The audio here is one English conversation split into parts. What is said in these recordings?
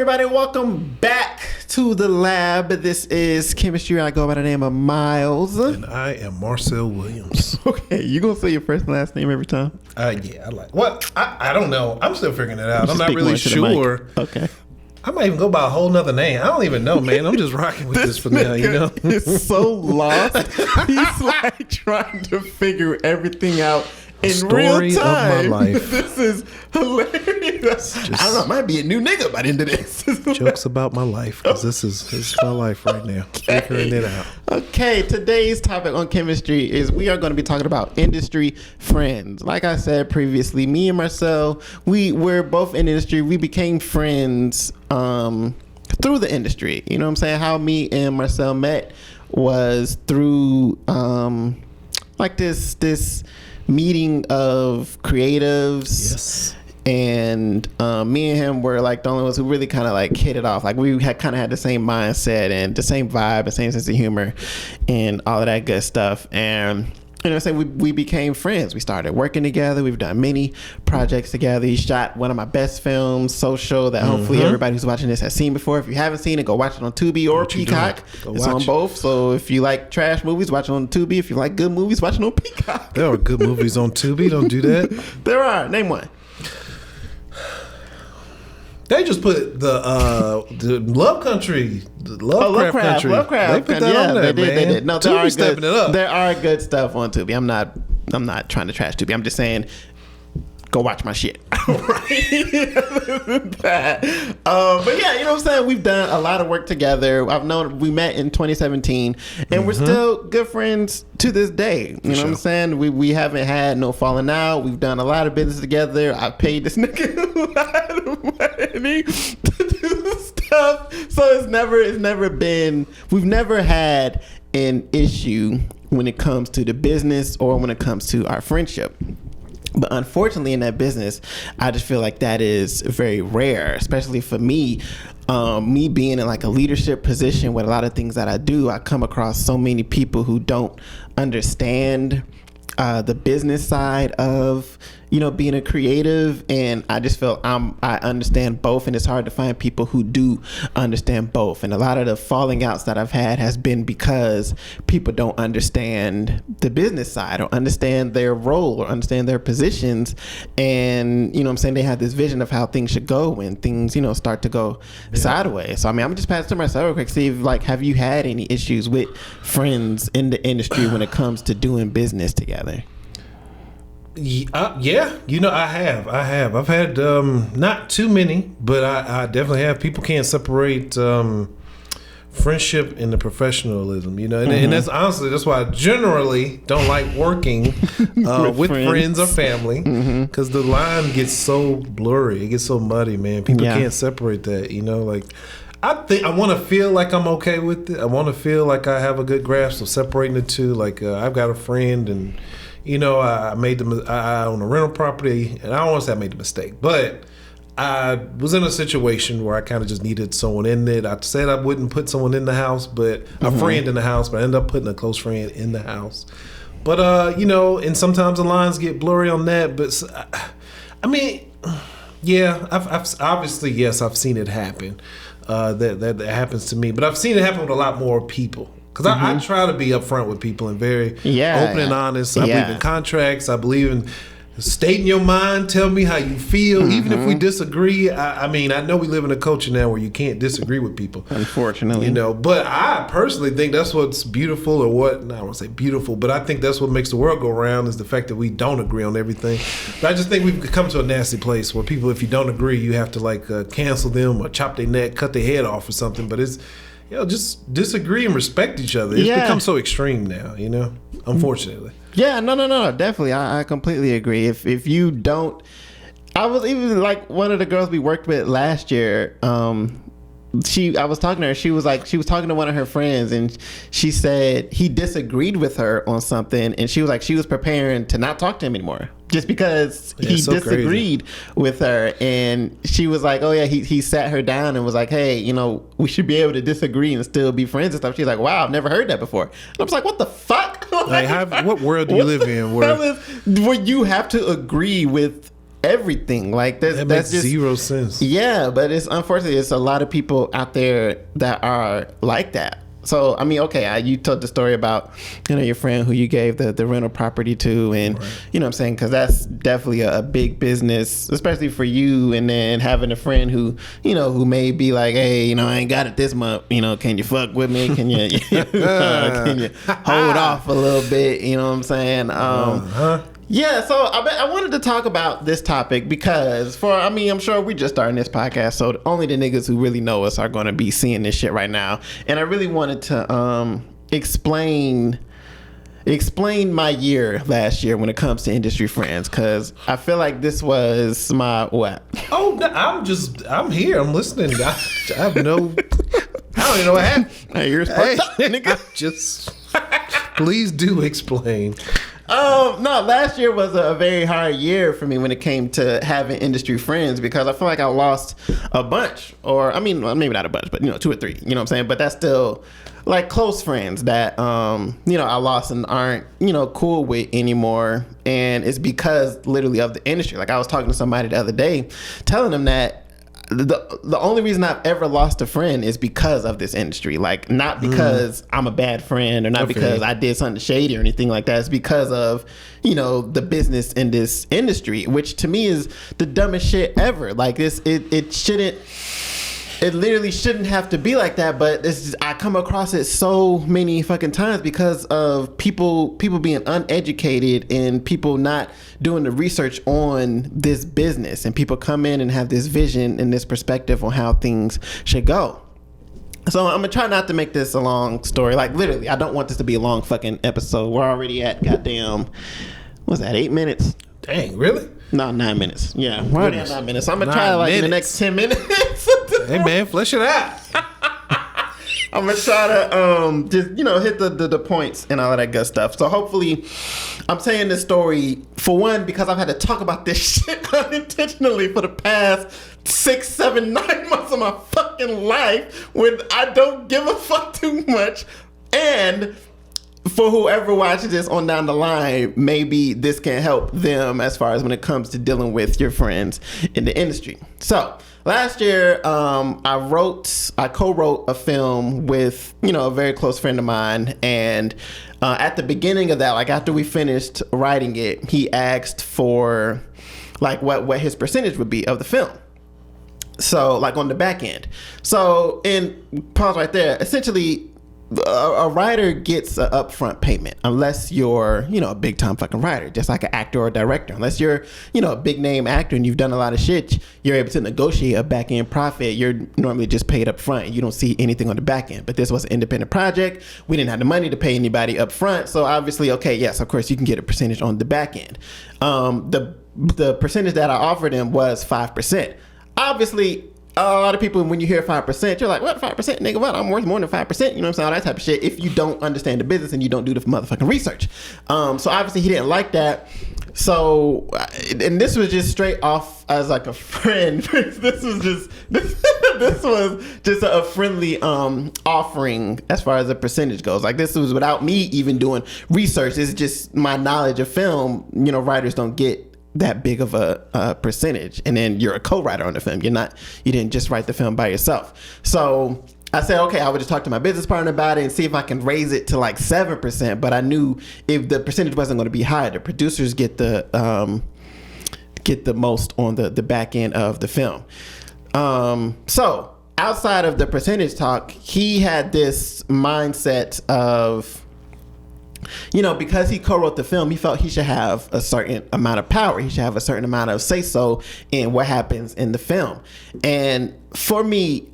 everybody? Welcome back to the lab. This is Chemistry. I go by the name of Miles. And I am Marcel Williams. Okay, you gonna say your first and last name every time? Yeah, I like. What? I don't know. I'm still figuring it out. I'm not really sure. Okay. I might even go by a whole nother name. I don't even know, man. I'm just rocking with this for now, you know? He's so lost. He's like trying to figure everything out in real time. Of my life. This is hilarious. I don't know. I might be a new nigga by the end of this. Jokes about my life, because this is my life right now. Okay. Figuring it out. Okay, today's topic on chemistry is we are going to be talking about industry friends. Like I said previously, me and Marcel, we're both in industry. We became friends through the industry. You know what I'm saying? How me and Marcel met was through like this meeting of creatives. Yes. And me and him were like the only ones who really kind of like hit it off. Like we had kind of had the same mindset and the same vibe, the same sense of humor and all of that good stuff. And you know what I'm saying, we became friends. We started working together. We've done many projects together. He shot one of my best films, Social, that hopefully everybody who's watching this has seen before. If you haven't seen it, go watch it on TUBI or Peacock. It's on both. So if you like trash movies, watch it on TUBI. If you like good movies, watch it on Peacock. There are good movies on TUBI. Don't do that. There are. Name one. They just put the Love Country, Lovecraft Country. Lovecraft. They put that on there, they did. No, there are stepping it up. There are good stuff on Tubi. I'm not trying to trash Tubi. I'm just saying, go watch my shit. But yeah, you know what I'm saying? We've done a lot of work together. We met in 2017 and we're still good friends to this day. You know what I'm saying? We haven't had no falling out. We've done a lot of business together. I paid this nigga a lot of money to do stuff. So it's never been, we've never had an issue when it comes to the business or when it comes to our friendship. But unfortunately in that business, I just feel like that is very rare, especially for me. Me being in like a leadership position with a lot of things that I do, I come across so many people who don't understand the business side of, you know, being a creative. And I just feel I understand both, and it's hard to find people who do understand both. And a lot of the falling outs that I've had has been because people don't understand the business side or understand their role or understand their positions. And, you know what I'm saying, they have this vision of how things should go when things, you know, start to go sideways. So, I mean, I'm just passing to myself real quick, Steve, like, have you had any issues with friends in the industry when it comes to doing business together? Yeah, you know, I have. I've had not too many, but I definitely have. People can't separate friendship and the professionalism, you know, and that's honestly, that's why I generally don't like working with friends or family, because the line gets so blurry, it gets so muddy, man. People can't separate that, you know. Like, I want to feel like I'm okay with it. I want to feel like I have a good grasp of separating the two. Like, I've got a friend, and you know, I own a rental property, and I don't want to say I made the mistake, but I was in a situation where I kind of just needed someone in it. I said I wouldn't put someone in the house, but a friend in the house, but I ended up putting a close friend in the house. But, you know, and sometimes the lines get blurry on that. But, I mean, yeah, I've obviously, yes, I've seen it happen. That happens to me. But I've seen it happen with a lot more people. Because I try to be upfront with people and very open and honest. I believe in contracts. I believe in stating your mind. Tell me how you feel. Even if we disagree. I mean, I know we live in a culture now where you can't disagree with people. Unfortunately. You know, but I personally think that's what's beautiful, or what, I don't want to say beautiful, but I think that's what makes the world go around, is the fact that we don't agree on everything. But I just think we've come to a nasty place where people, if you don't agree, you have to like cancel them or chop their neck, cut their head off or something. But it's, you know, just disagree and respect each other. It's become so extreme now, you know, unfortunately. Yeah, no, definitely. I completely agree. If you don't, I was even like one of the girls we worked with last year. I was talking to her. She was talking to one of her friends, and she said he disagreed with her on something, and she was like, she was preparing to not talk to him anymore just because he disagreed with her. And she was like, oh yeah, he sat her down and was like, hey, you know, we should be able to disagree and still be friends and stuff. She's like, wow, I've never heard that before. And I was like, what the fuck? Like, what world do you live in where you have to agree with everything. Like that that's makes just zero sense. Yeah, but it's unfortunately it's a lot of people out there that are like that. So I mean, okay, you told the story about your friend who you gave the rental property to, and you know what I'm saying, because that's definitely a big business, especially for you. And then having a friend who who may be like, hey, I ain't got it this month. Can you fuck with me? Can you can you hold off a little bit? You know what I'm saying? Yeah, so I wanted to talk about this topic because I'm sure we just starting this podcast, so only the niggas who really know us are going to be seeing this shit right now. And I really wanted to explain my year last year when it comes to industry friends, because I feel like this was my what? Oh, no, I'm here. I'm listening. I have no. I don't even know what happened. Hey, you're supposed to, nigga. Just please do explain. No, last year was a very hard year for me when it came to having industry friends, because I feel like I lost a bunch, or maybe not a bunch, but 2 or 3, you know what I'm saying? But that's still like close friends that I lost and aren't cool with anymore. And it's because literally of the industry. Like I was talking to somebody the other day telling them that the only reason I've ever lost a friend is because of this industry. Like not because I'm a bad friend or not because I did something shady or anything like that. It's because of the business in this industry, which to me is the dumbest shit ever. Like this, it literally shouldn't have to be like that, but I come across it so many fucking times because of people being uneducated and people not doing the research on this business, and people come in and have this vision and this perspective on how things should go. So I'm gonna try not to make this a long story. Like literally, I don't want this to be a long fucking episode. We're already at goddamn, what's that, 8 minutes? Dang, really? No, 9 minutes. Yeah, we're already at 9 minutes. So I'm gonna try in the next 10 minutes. Hey man, flesh it out. I'm gonna try to just hit the points and all of that good stuff. So hopefully, I'm saying this story for one because I've had to talk about this shit unintentionally for the past 6, 7, 9 months of my fucking life when I don't give a fuck too much. And for whoever watches this on down the line, maybe this can help them as far as when it comes to dealing with your friends in the industry. So last year, I co-wrote a film with, a very close friend of mine. And at the beginning of that, like after we finished writing it, he asked for like what his percentage would be of the film. So like on the back end. So pause right there. Essentially, a writer gets an upfront payment unless you're, a big time fucking writer, just like an actor or a director. Unless you're, a big name actor and you've done a lot of shit, you're able to negotiate a back end profit. You're normally just paid up front. You don't see anything on the back end. But this was an independent project. We didn't have the money to pay anybody up front. So obviously, okay, yes, of course, you can get a percentage on the back end. The percentage that I offered him was 5%. Obviously, a lot of people, when you hear 5%, you're like, what, 5%? Nigga, what? I'm worth more than 5%. You know what I'm saying? All that type of shit. If you don't understand the business and you don't do the motherfucking research. So obviously he didn't like that. So, and this was just straight off as like a friend. this was just a friendly offering as far as the percentage goes. Like this was without me even doing research. It's just my knowledge of film. Writers don't get that big of a percentage, and then you're a co-writer on the film. You didn't just write the film by yourself. So I said, okay, I would just talk to my business partner about it and see if I can raise it to like 7%. But I knew if the percentage wasn't going to be high, the producers get the most on the back end of the film. So outside of the percentage talk, he had this mindset of, because he co-wrote the film, he felt he should have a certain amount of power. He should have a certain amount of say-so in what happens in the film. And for me,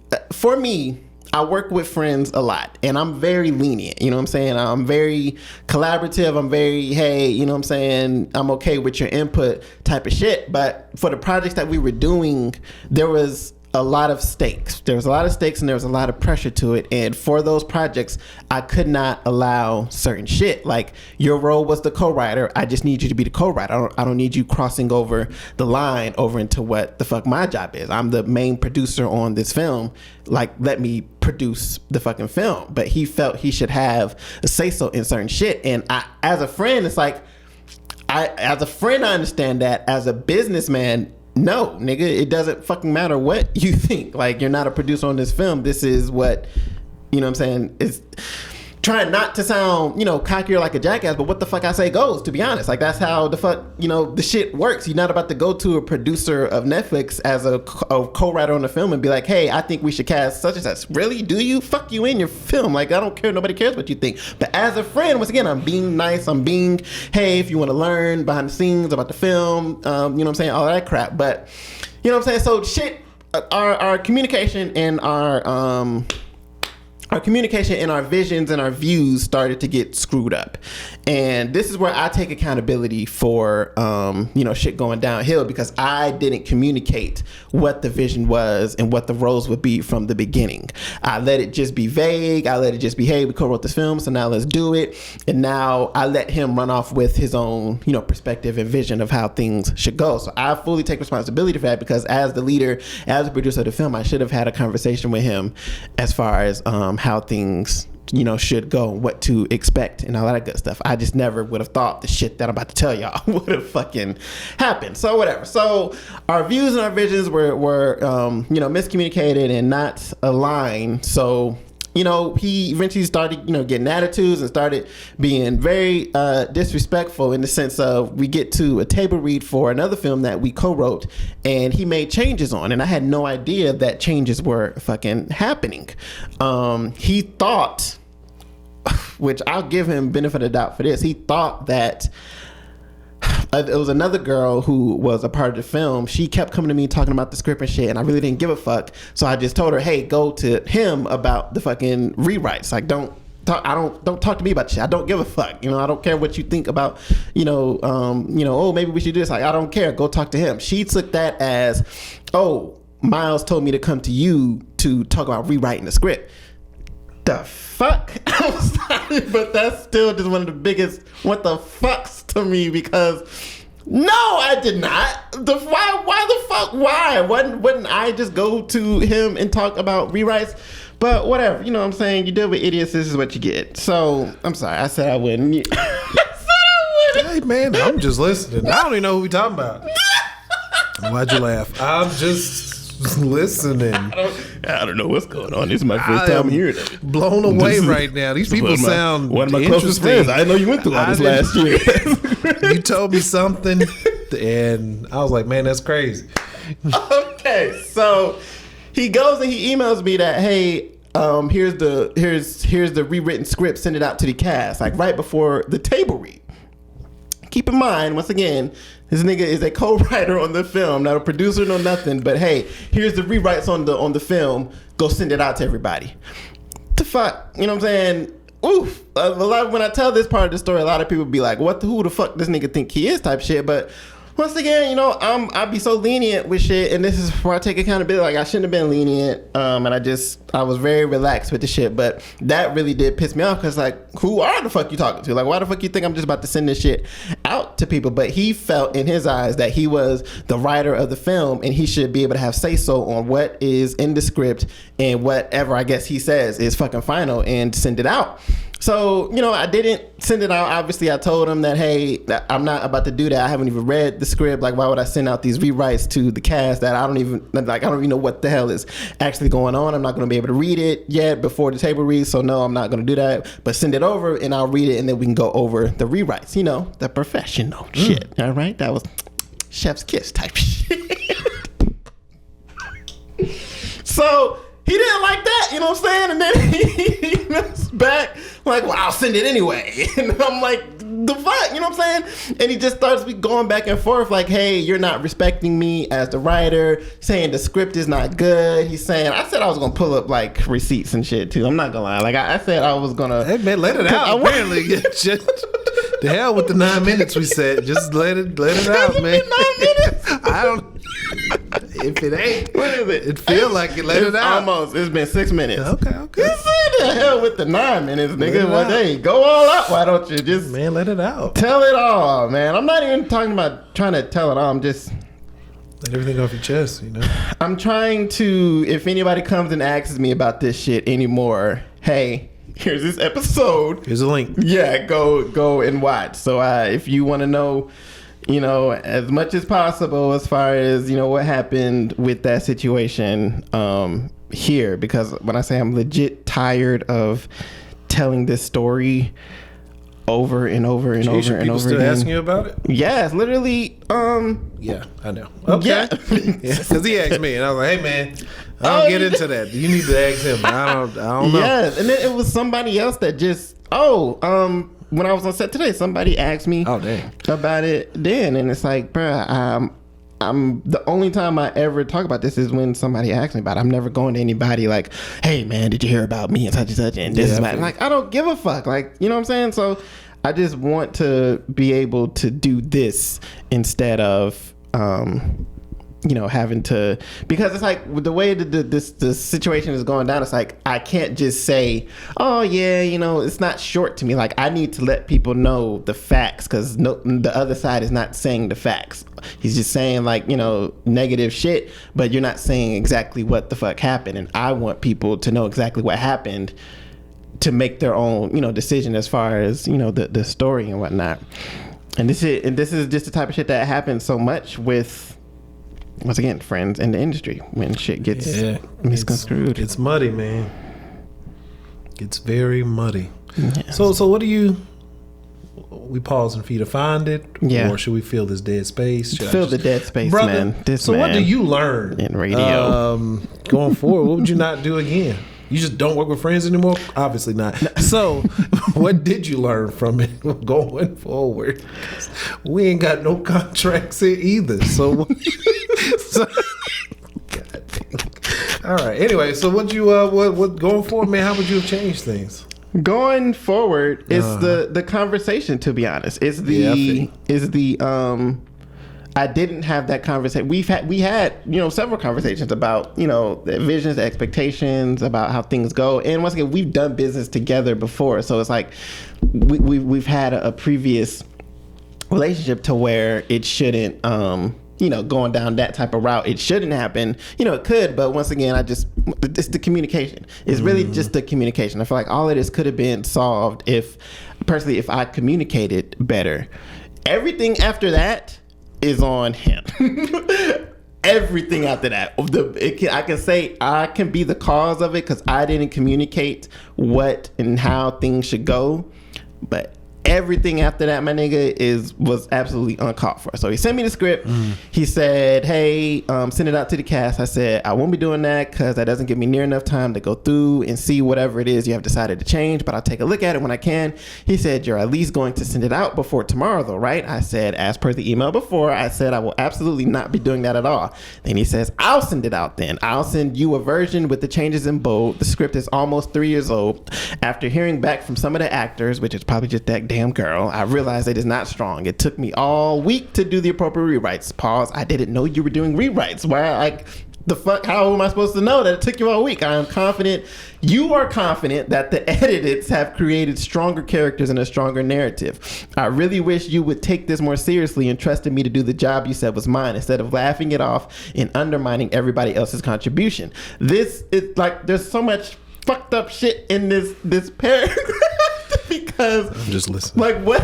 I work with friends a lot, and I'm very lenient. You know what I'm saying? I'm very collaborative. I'm very, hey, you know what I'm saying? I'm okay with your input type of shit. But for the projects that we were doing, there was a lot of stakes. There was a lot of stakes and there was a lot of pressure to it. And for those projects, I could not allow certain shit. Like, your role was the co-writer. I just need you to be the co-writer. I don't need you crossing over the line over into what the fuck my job is. I'm the main producer on this film. Like, let me produce the fucking film. But he felt he should have a say-so in certain shit. And I, as a friend, it's like, as a friend, I understand that. As a businessman, no, nigga, it doesn't fucking matter what you think. Like, you're not a producer on this film. This is what, you know what I'm saying? It's trying not to sound, cocky or like a jackass, but what the fuck I say goes, to be honest. Like, that's how the fuck, the shit works. You're not about to go to a producer of Netflix as a co-writer on the film and be like, hey, I think we should cast such and such. Really? Do you? Fuck you in your film. Like, I don't care. Nobody cares what you think. But as a friend, once again, I'm being nice. I'm being, hey, if you want to learn behind the scenes about the film, you know what I'm saying? All that crap. But, you know what I'm saying? So shit, our communication and our communication and our visions and our views started to get screwed up. And this is where I take accountability for, shit going downhill, because I didn't communicate what the vision was and what the roles would be from the beginning. I let it just be vague. I let it just be, hey, we co-wrote this film, so now let's do it. And now I let him run off with his own, perspective and vision of how things should go. So I fully take responsibility for that, because as the leader, as the producer of the film, I should have had a conversation with him as far as how things should go, what to expect and all that good stuff. I just never would have thought the shit that I'm about to tell y'all would have fucking happened. So whatever. So our views and our visions were miscommunicated and not aligned. So he eventually started, getting attitudes and started being very disrespectful, in the sense of, we get to a table read for another film that we co-wrote, and he made changes on, and I had no idea that changes were fucking happening. He thought, which I'll give him benefit of the doubt for this, he thought that it was another girl who was a part of the film. She kept coming to me talking about the script and shit, and I really didn't give a fuck. So I just told her, hey, go to him about the fucking rewrites. Like, don't talk to me about shit. I don't give a fuck. I don't care what you think about, oh, maybe we should do this. Like, I don't care. Go talk to him. She took that as, oh, Miles told me to come to you to talk about rewriting the script. The fuck? I'm sorry, but that's still just one of the biggest what the fucks to me, because no, I did not. Why the fuck? Why? Wouldn't I just go to him and talk about rewrites? But whatever, you know what I'm saying? You deal with idiots, this is what you get. So, I'm sorry, I said I wouldn't. Hey man, I'm just listening. I don't even know who we talking about. Why'd you laugh? I'm just listening. I don't know what's going on. This is my first time hearing it. Blown away right now. These people sound one of my closest friends. I know you went through all this last year. You told me something, and I was like, man, that's crazy. Okay, so he goes and he emails me that, hey, here's the rewritten script. Send it out to the cast, like right before the table read. Keep in mind, once again, this nigga is a co-writer on the film, not a producer, no nothing. But hey, here's the rewrites on the film. Go send it out to everybody. The fuck, you know what I'm saying? Oof. When I tell this part of the story, a lot of people be like, who the fuck this nigga think he is type shit. But once again, I be so lenient with shit, and this is where I take accountability. Like, I shouldn't have been lenient, and I was very relaxed with the shit, but that really did piss me off, because like, who are the fuck you talking to? Like, why the fuck you think I'm just about to send this shit out to people? But he felt in his eyes that he was the writer of the film, and he should be able to have say so on what is in the script, and whatever I guess he says is fucking final, and send it out. So, I didn't send it out. Obviously, I told him that, hey, I'm not about to do that. I haven't even read the script. Like, why would I send out these rewrites to the cast that I don't even know what the hell is actually going on? I'm not going to be able to read it yet before the table read. So, no, I'm not going to do that. But send it over and I'll read it, and then we can go over the rewrites. The professional shit. All right? That was chef's kiss type shit. So he didn't like that, you know what I'm saying? And then he messed back, like, well, I'll send it anyway. And I'm like, the fuck, you know what I'm saying? And he just starts going back and forth like, hey, you're not respecting me as the writer, saying the script is not good. He's saying, I said I was going to pull up like receipts and shit too. I'm not going to lie. Like, I said I was going to. Hey, man, let it out. Apparently. The hell with the 9 minutes we said. Just let it out, man. 9 minutes? I don't. If it ain't, what is it? It feel like it. Let it out. Almost. It's been 6 minutes. Okay. You said the hell with the 9 minutes, nigga. Well, hey, go all out. Why don't you just let it out? Tell it all, man. I'm not even talking about trying to tell it all. I'm just let everything off your chest, I'm trying to. If anybody comes and asks me about this shit anymore, hey, here's this episode. Here's a link. Yeah, go and watch. So if you want to know, as much as possible as far as, what happened with that situation here, because when I say I'm legit tired of telling this story over and over and over and over still again. asking you about it? Yes, literally. Yeah, I know. Okay. Yeah. Because he asked me, and I was like, "Hey, man, I don't get into that. You need to ask him. I don't know." Yes, and then it was somebody else that just when I was on set today, somebody asked me about it then, and it's like, bruh, I'm the only time I ever talk about this is when somebody asks me about it. I'm never going to anybody like, hey man, did you hear about me and such and this is my, like, I don't give a fuck, like, you know what I'm saying? So I just want to be able to do this instead of having to, because it's like with the way the situation is going down, it's like I can't just say, oh yeah, it's not short to me. Like I need to let people know the facts, because the other side is not saying the facts. He's just saying like, negative shit, but you're not saying exactly what the fuck happened. And I want people to know exactly what happened to make their own, decision as far as, the story and whatnot. And this is just the type of shit that happens so much with, once again, friends in the industry when shit gets misconstrued. It's muddy, man. It's very muddy. Yeah. So what do you? We pausing for you to find it, or should we fill this dead space? Fill the dead space, brother, man. What do you learn in radio going forward? What would you not do again? You just don't work with friends anymore? Obviously not. So, what did you learn from it going forward? We ain't got no contracts here either. So God dang. All right. Anyway, so what going forward, man? How would you have changed things? Going forward, it's the conversation. To be honest, I didn't have that conversation. We had several conversations about the visions, the expectations, about how things go. And once again, we've done business together before, so it's like we've had a previous relationship to where it shouldn't going down that type of route, it shouldn't happen. It could, but once again, it's the communication. It's really just the communication. I feel like all of this could have been solved if I communicated better. Everything after that is on him. Everything after that, I can say I can be the cause of it because I didn't communicate what and how things should go, but everything after that, my nigga, was absolutely uncalled for. So he sent me the script. He said, hey, send it out to the cast. I said, I won't be doing that because that doesn't give me near enough time to go through and see whatever it is you have decided to change, but I'll take a look at it when I can. He said, you're at least going to send it out before tomorrow though, right? I said, as per the email before, I said I will absolutely not be doing that at all. Then he says, I'll send it out then. I'll send you a version with the changes in bold. The script is almost 3 years old. After hearing back from some of the actors, which is probably just that damn girl, I realized it is not strong. It took me all week to do the appropriate rewrites. Pause. I didn't know you were doing rewrites. Why? Like, the fuck? How am I supposed to know that it took you all week? I am confident. You are confident that the edits have created stronger characters and a stronger narrative. I really wish you would take this more seriously and trusted me to do the job you said was mine instead of laughing it off and undermining everybody else's contribution. This is like, there's so much fucked up shit in this paragraph. Because I'm just listening. Like, what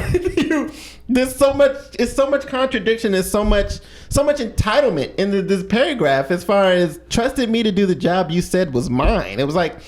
there's so much. It's so much contradiction. There's so much entitlement in this paragraph. As far as trusted me to do the job you said was mine. It was like,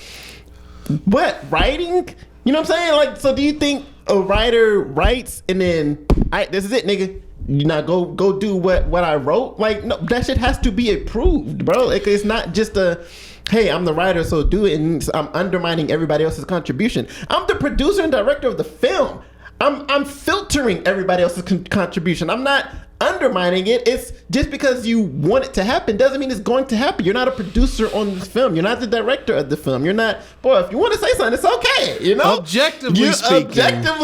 what, writing? You know what I'm saying? Like, so do you think a writer writes and then, this is it, nigga. You not go do what I wrote? Like, no, that shit has to be approved, bro. It's not just a, hey, I'm the writer, so do it, and I'm undermining everybody else's contribution. I'm the producer and director of the film. I'm filtering everybody else's contribution. I'm not undermining it. It's just because you want it to happen doesn't mean it's going to happen. You're not a producer on this film. You're not the director of the film. You're not, boy, if you want to say something, it's okay, Objectively speaking.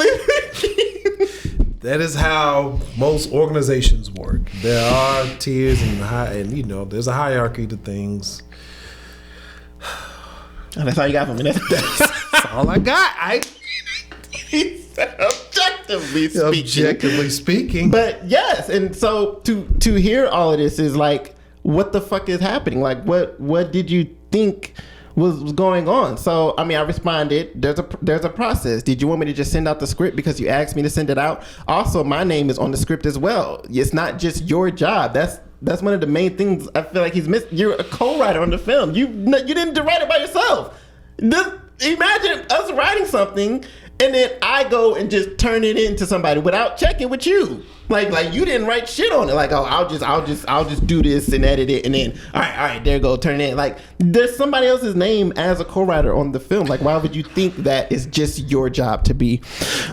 That is how most organizations work. There are tiers and there's a hierarchy to things. And that's all you got for me. That's all I got. Objectively speaking. But yes, and so to hear all of this is like, what the fuck is happening? Like, what did you think was going on. So I mean, I responded, there's a process. Did you want me to just send out the script because you asked me to send it out? Also, my name is on the script as well. It's not just your job. That's one of the main things I feel like he's missed. You're a co-writer on the film. You didn't write it by yourself. Imagine us writing something and then I go and just turn it into somebody without checking with you. Like you didn't write shit on it. Like, oh, I'll just do this and edit it, and then all right, there you go, turn it in. Like, there's somebody else's name as a co-writer on the film. Like, why would you think that it's just your job to be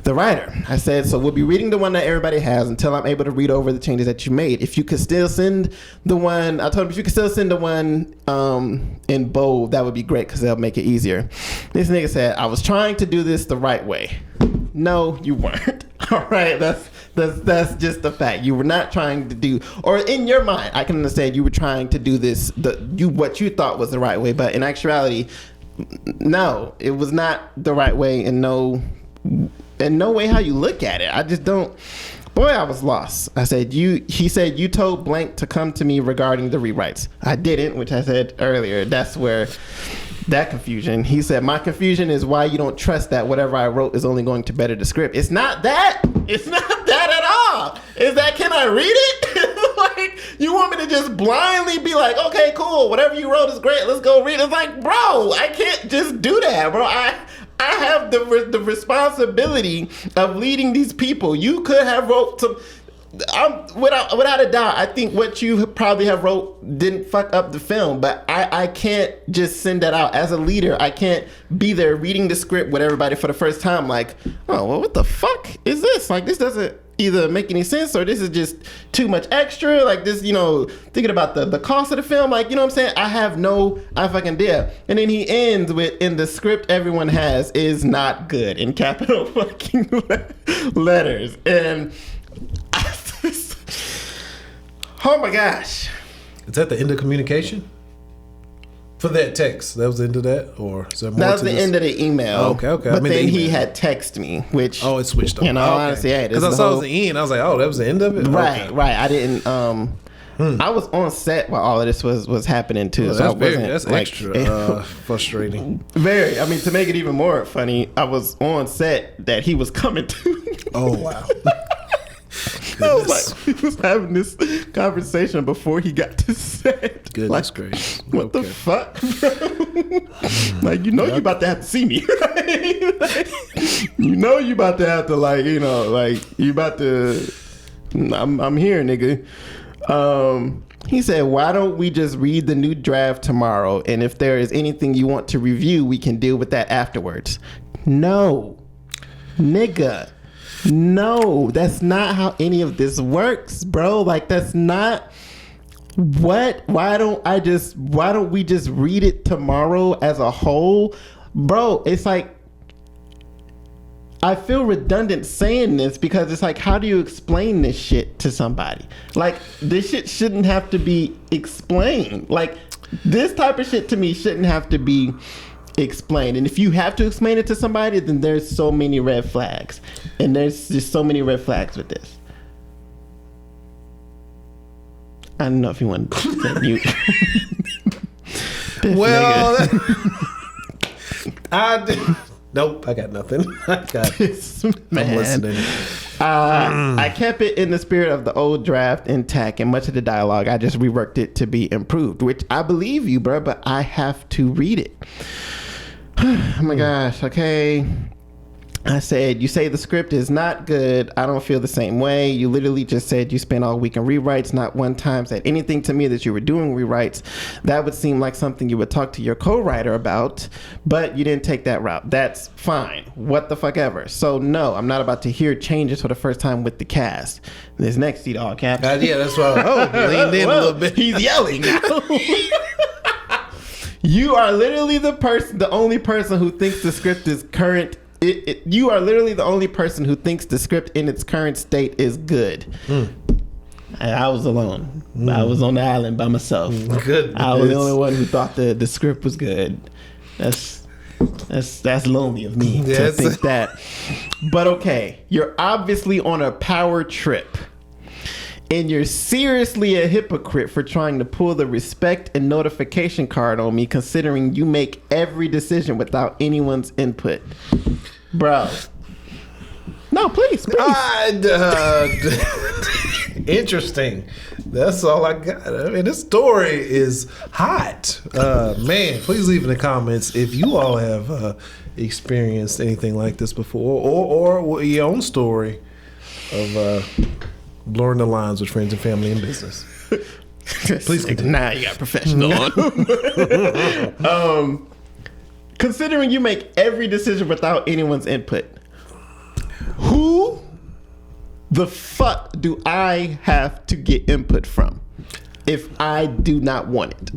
the writer? I said, so we'll be reading the one that everybody has until I'm able to read over the changes that you made. If you could still send the one, I told him if you could still send the one in bold, that would be great because that'll make it easier. This nigga said, I was trying to do this the right way. No, you weren't. All right, that's just the fact. You were not trying to do, or in your mind, I can understand you were trying to do this, what you thought was the right way, but in actuality, no, it was not the right way, and no way how you look at it. I just don't. Boy, I was lost. I said, he said, you told blank to come to me regarding the rewrites. I didn't, which I said earlier. That's where that confusion. He said, my confusion is why you don't trust that whatever I wrote is only going to better the script. It's not that. It's not that at all. Is that, can I read it? Like, you want me to just blindly be like, okay, cool, whatever you wrote is great, let's go read it. It's like, bro, I can't just do that, bro. I have the responsibility of leading these people. You could have wrote some. Without a doubt, I think what you probably have wrote didn't fuck up the film, but I can't just send that out. As a leader, I can't be there reading the script with everybody for the first time like, oh, well, what the fuck is this? Like, this doesn't either make any sense or this is just too much extra. Like this, thinking about the cost of the film, like, you know what I'm saying? I have no fucking idea. And then he ends with, in the script everyone has is not good, in capital fucking letters. And oh my gosh. Is that the end of communication? For that text, that was the end of that, or is there more? That was the end of the email. Oh, okay. But then he had texted me, which it switched up. Honestly, because I saw it was the end, I was like, oh, that was the end of it. Right. I didn't. I was on set while all of this was happening too. So that's extra frustrating. Very. I mean, to make it even more funny, I was on set that he was coming to. Oh wow. I was like, he was having this conversation before he got to set. Goodness gracious. What the fuck, bro? Like, you about to have to see me. Right? Like, you about to have to, like, you about to, I'm here, nigga. He said, why don't we just read the new draft tomorrow? And if there is anything you want to review, we can deal with that afterwards. No, nigga. No, that's not how any of this works, bro. Like, that's not what. Why don't we just read it tomorrow as a whole? Bro, it's like, I feel redundant saying this because it's like, how do you explain this shit to somebody? Like, this shit shouldn't have to be explained. Like, this type of shit to me shouldn't have to be explained. And if you have to explain it to somebody, then there's so many red flags. And there's just so many red flags with this. I don't know if you want to mute. Well, nope, I got nothing. I got this, I'm listening. I kept it in the spirit of the old draft intact, and much of the dialogue I just reworked it to be improved, which I believe you, bro, but I have to read it. Oh my gosh. Okay. I said, you say the script is not good. I don't feel the same way. You literally just said you spent all week in rewrites. Not one time said anything to me that you were doing rewrites. That would seem like something you would talk to your co-writer about, but you didn't take that route. That's fine. What the fuck ever. So no, I'm not about to hear changes for the first time with the cast. This next seat all caps. Yeah, that's why I leaned in a little bit. He's yelling now. You are literally the only person who thinks the script is current. You are literally the only person who thinks the script in its current state is good. I was alone. I was on the island by myself. Good. I was the only one who thought the script was good. That's lonely of me to think that. But okay, you're obviously on a power trip. And you're seriously a hypocrite for trying to pull the respect and notification card on me, considering you make every decision without anyone's input. Bro. No, please. Interesting. That's all I got. I mean, this story is hot. Man, please leave in the comments if you all have experienced anything like this before, or your own story of blurring the lines with friends and family and business. Please continue. Now you got professional on. Considering you make every decision without anyone's input, who the fuck do I have to get input from if I do not want it?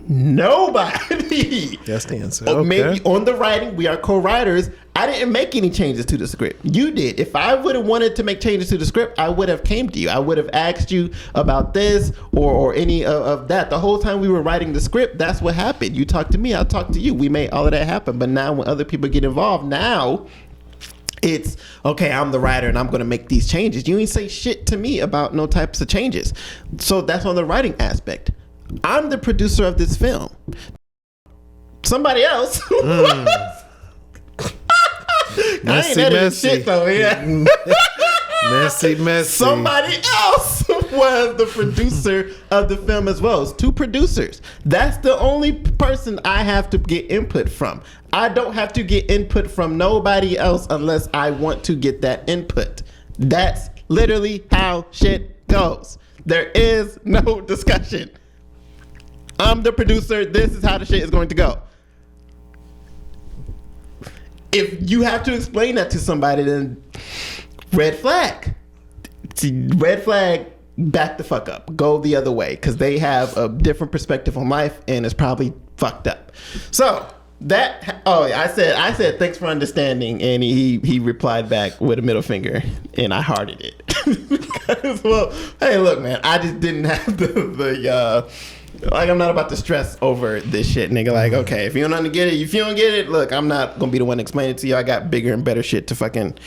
Nobody. That's the answer. Okay. Okay. Maybe on the writing, we are co-writers. I didn't make any changes to the script. You did. If I would have wanted to make changes to the script, I would have came to you. I would have asked you about this or any of that. The whole time we were writing the script, that's what happened. You talked to me, I talked to you. We made all of that happen. But now when other people get involved, now it's, okay, I'm the writer and I'm going to make these changes. You ain't say shit to me about no types of changes. So that's on the writing aspect. I'm the producer of this film. Somebody else Messy, I ain't messy. shit though, yeah. Messy. Somebody else was the producer of the film as well. It's two producers. That's the only person I have to get input from. I don't have to get input from nobody else unless I want to get that input. That's literally how shit goes. There is no discussion. I'm the producer. This is how the shit is going to go. If you have to explain that to somebody, then red flag. Red flag, back the fuck up. Go the other way, because they have a different perspective on life and it's probably fucked up. So I said thanks for understanding, and he replied back with a middle finger, and I hearted it. Because, well, hey, look, man, I just didn't have the like, I'm not about to stress over this shit, nigga. Like, okay, if you don't get it, look, I'm not gonna be the one to explain it to you. I got bigger and better shit to fucking,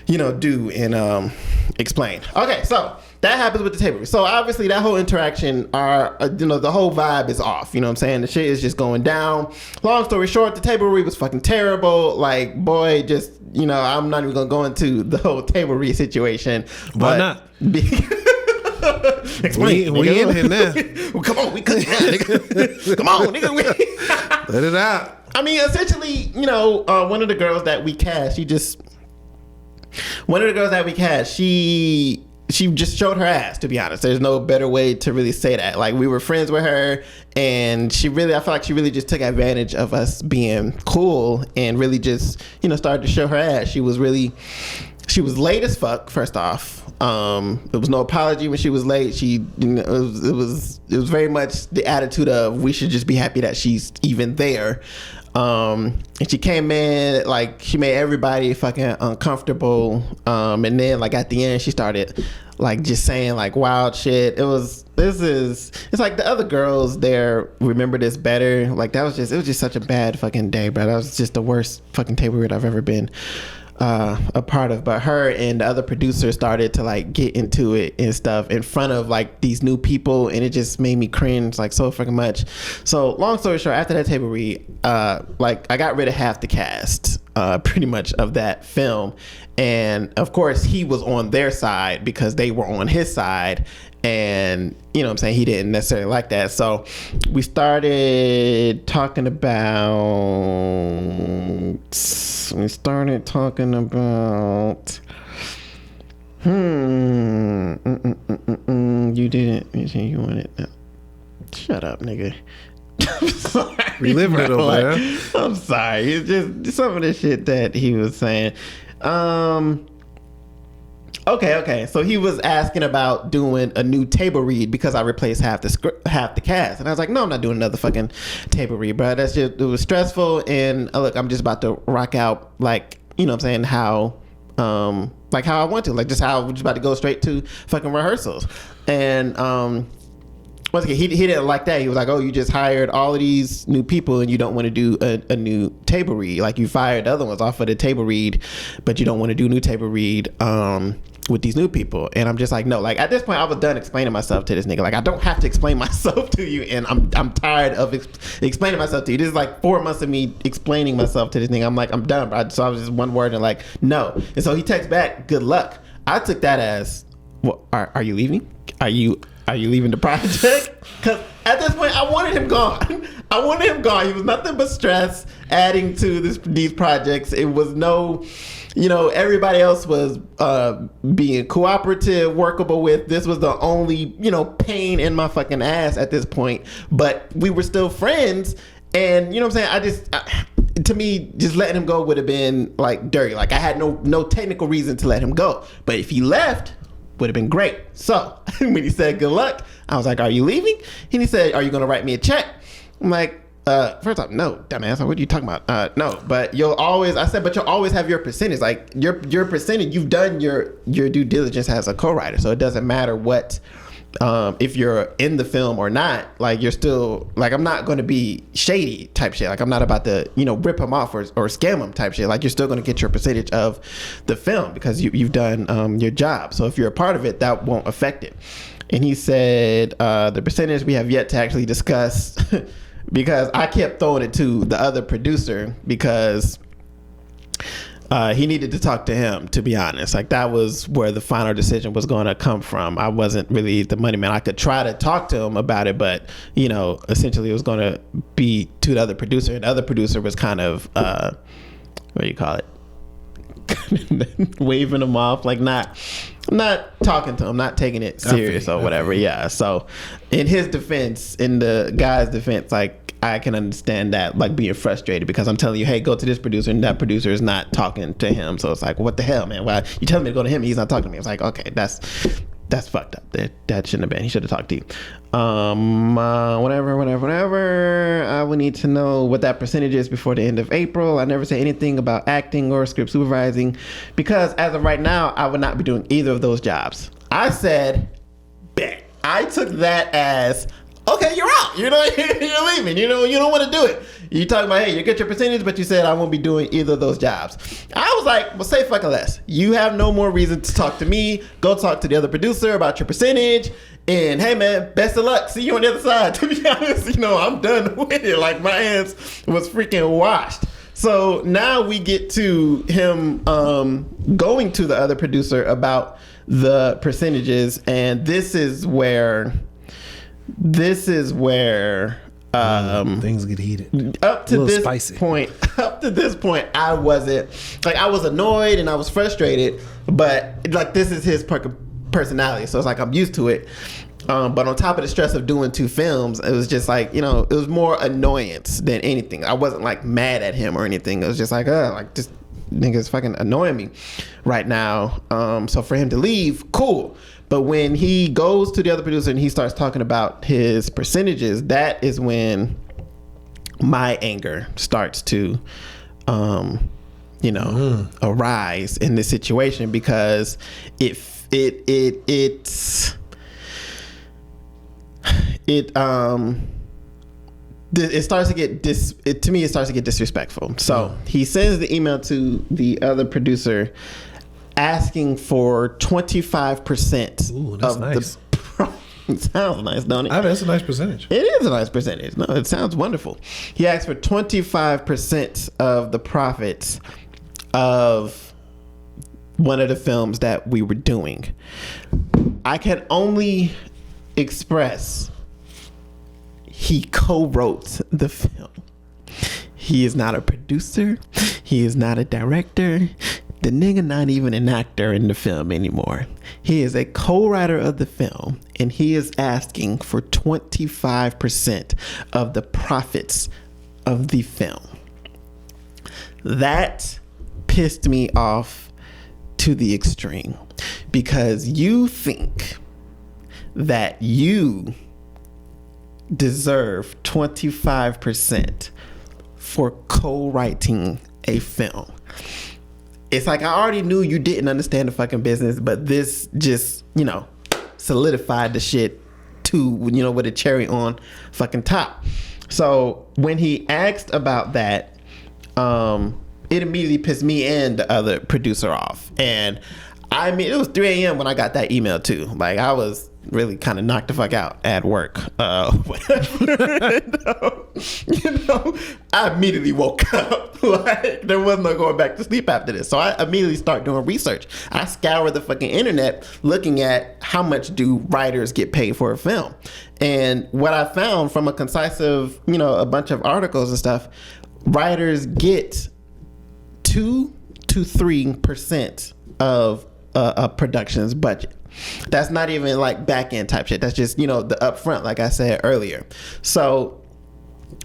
do and explain. Okay, so that happens with the table. So obviously that whole interaction, the whole vibe is off. You know what I'm saying? The shit is just going down. Long story short, the table read was fucking terrible. Like, boy, just, I'm not even gonna go into the whole table read situation. Why not? Explain. We in here now. Well, come on, we could. Come on, nigga. Let it out. I mean, essentially, one of the girls that we cast, she just showed her ass, to be honest. There's no better way to really say that. Like, we were friends with her, and I feel like she really just took advantage of us being cool and really just, started to show her ass. She was late as fuck, first off. There was no apology when she was late. It was very much the attitude of, we should just be happy that she's even there. And she came in, like, she made everybody fucking uncomfortable. And then, like, at the end, she started, like, just saying, like, wild shit. It's like the other girls there remember this better. Like, it was just such a bad fucking day, bro. That was just the worst fucking table read I've ever been a part of. But her and the other producers started to, like, get into it and stuff in front of, like, these new people, and it just made me cringe, like, so fucking much. So long story short, after that table read, like, I got rid of half the cast pretty much of that film, and of course he was on their side because they were on his side, and you know what I'm saying, he didn't necessarily like that. So we started talking about you didn't, you wanted, shut up, nigga. I'm sorry, Reliving it over there. I'm sorry. It's just some of the shit that he was saying. Okay. So he was asking about doing a new table read because I replaced half the cast, and I was like, no, I'm not doing another fucking table read, bro. It was stressful, and look, I'm just about to rock out, like, you know what I'm saying, how I want to, like, just how we're just about to go straight to fucking rehearsals. And once again, he didn't like that. He was like, "Oh, you just hired all of these new people, and you don't want to do a new table read. Like you fired the other ones off of the table read, but you don't want to do a new table read with these new people." And I'm just like, no. Like at this point, I was done explaining myself to this nigga. Like I don't have to explain myself to you, and I'm tired of explaining myself to you. This is like 4 months of me explaining myself to this nigga. I'm like, I'm done, bro. So I was just one word and like, no. And so he texts back, "Good luck." I took that as, well, are you leaving? Are you leaving the project? Because at this point, I wanted him gone. I wanted him gone. He was nothing but stress adding to these projects. It was no, everybody else was being cooperative, workable with. This was the only, pain in my fucking ass at this point. But we were still friends. And you know what I'm saying? To me, just letting him go would have been like dirty. Like I had no technical reason to let him go. But if he left, would have been great. So when he said good luck, I was like, "Are you leaving?" And he said, "Are you going to write me a check?" I'm like, first off, no, dumbass. What are you talking about? No, but you'll always have your percentage. Like your percentage, you've done your due diligence as a co-writer. So it doesn't matter what, if you're in the film or not, like you're still, like I'm not going to be shady type shit. Like I'm not about to, rip him off or scam him type shit. Like you're still going to get your percentage of the film because you've done your job. So if you're a part of it, that won't affect it. And he said, the percentage we have yet to actually discuss because I kept throwing it to the other producer because he needed to talk to him, to be honest. Like that was where the final decision was going to come from. I wasn't really the money man. I could try to talk to him about it, but essentially it was going to be to the other producer, and the other producer was kind of what do you call it? Waving him off, like not talking to him, not taking it serious or whatever. Yeah. So in his defense, in the guy's defense, like I can understand that, like being frustrated because I'm telling you, hey, go to this producer, and that producer is not talking to him. So it's like, what the hell, man? Why you telling me to go to him? He's not talking to me. It's like, okay, that's fucked up. That shouldn't have been. He should have talked to you. Whatever. I would need to know what that percentage is before the end of April. I never say anything about acting or script supervising because as of right now, I would not be doing either of those jobs. I said, bet. I took that as, okay, you're out. You're leaving. You don't want to do it. You talking about, hey, you get your percentage, but you said I won't be doing either of those jobs. I was like, well, say fucking less. You have no more reason to talk to me. Go talk to the other producer about your percentage. And hey, man, best of luck. See you on the other side. To be honest, I'm done with it. Like my hands was freaking washed. So now we get to him going to the other producer about the percentages, and this is where things get heated. Up to this point, I wasn't like, I was annoyed and I was frustrated, but like this is his personality, so it's like I'm used to it. But on top of the stress of doing 2 films, it was just like, it was more annoyance than anything. I wasn't like mad at him or anything. It was just like, like this nigga's fucking annoying me right now. So for him to leave, cool. But when he goes to the other producer and he starts talking about his percentages, that is when my anger starts to, arise in this situation, because it starts to get to me it starts to get disrespectful. So he sends the email to the other producer asking for 25% of nice. It sounds nice, don't it? I mean, that's a nice percentage. It is a nice percentage. No, it sounds wonderful. He asked for 25% of the profits of one of the films that we were doing. I can only express he co-wrote the film. He is not a producer. He is not a director. The nigga not even an actor in the film anymore. He is a co-writer of the film, and he is asking for 25% of the profits of the film. That pissed me off to the extreme, because you think that you deserve 25% for co-writing a film. It's like, I already knew you didn't understand the fucking business, but this just, solidified the shit 2, with a cherry on fucking top. So when he asked about that, it immediately pissed me and the other producer off. And I mean, it was 3 a.m. when I got that email too. Like, I was really kind of knocked the fuck out at work. I immediately woke up. Like, there was no going back to sleep after this. So I immediately start doing research. I scoured the fucking internet looking at how much do writers get paid for a film. And what I found from a concisive, a bunch of articles and stuff, writers get 2 to 3% of a production's budget. That's not even like back end type shit. That's just, the upfront, like I said earlier. So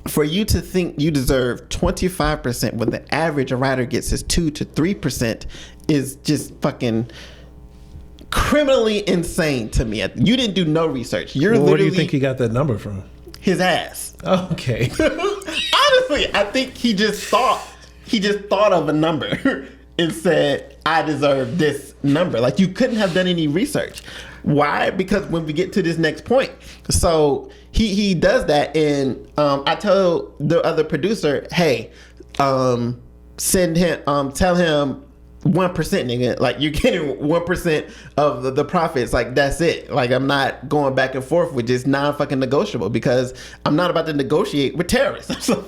for you to think you deserve 25% when the average a writer gets is 2 to 3% is just fucking criminally insane to me. You didn't do no research. You're literally... Where do you think he got that number from? His ass. Okay. Honestly, I think he just thought of a number and said, I deserve this number. Like, you couldn't have done any research. Why? Because when we get to this next point, so he does that, and I tell the other producer, hey, send him, tell him 1%, nigga. Like, you're getting 1% of the profits. Like, that's it. Like, I'm not going back and forth with just non-fucking negotiable, because I'm not about to negotiate with terrorists. You're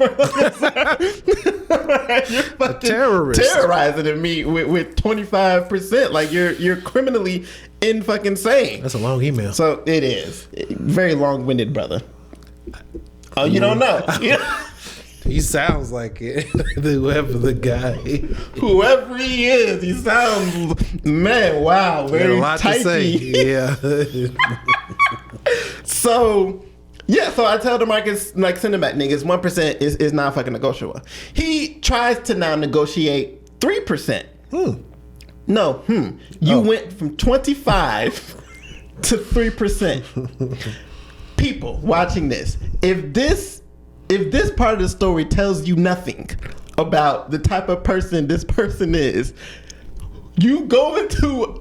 fucking terrorizing me with 25%. Like, you're criminally in fucking insane. That's a long email. So it is very long-winded, brother. Oh, you don't know. He sounds like it. Whoever the guy. Whoever he is, he sounds, man, wow, very a lot typey. to say. Yeah. So I tell DeMarcus, like, send him back, niggas. 1% is not fucking negotiable. He tries to now negotiate 3%. You went from 25 to 3%. People watching this, if this part of the story tells you nothing about the type of person this person is, you go into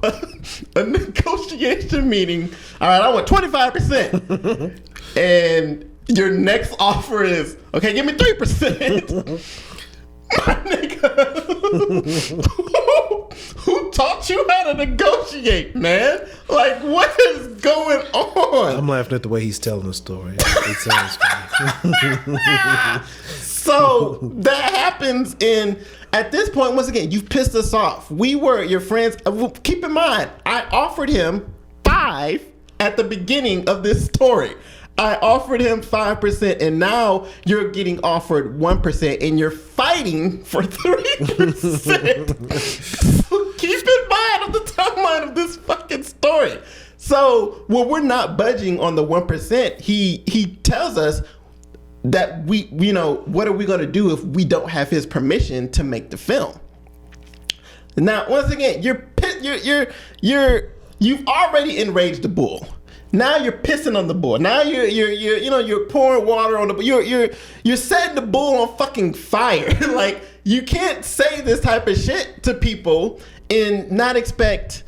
a negotiation meeting. All right, I want 25%. And your next offer is, okay, give me 3%. My nigga, who taught you how to negotiate, man? Like, what is going on? I'm laughing at the way he's telling the story. It sounds funny. So that happens at this point, once again, you've pissed us off. We were your friends. Keep in mind, I offered him 5 at the beginning of this story. I offered him 5%, and now you're getting offered 1%, and you're fighting for 3%. So keep in mind of the timeline of this fucking story. So when we're not budging on the 1%, he tells us that we what are we going to do if we don't have his permission to make the film? Now, once again, you've already enraged the bull. Now you're pissing on the bull. Now you're pouring water on the bull. You're setting the bull on fucking fire. Like, you can't say this type of shit to people and not expect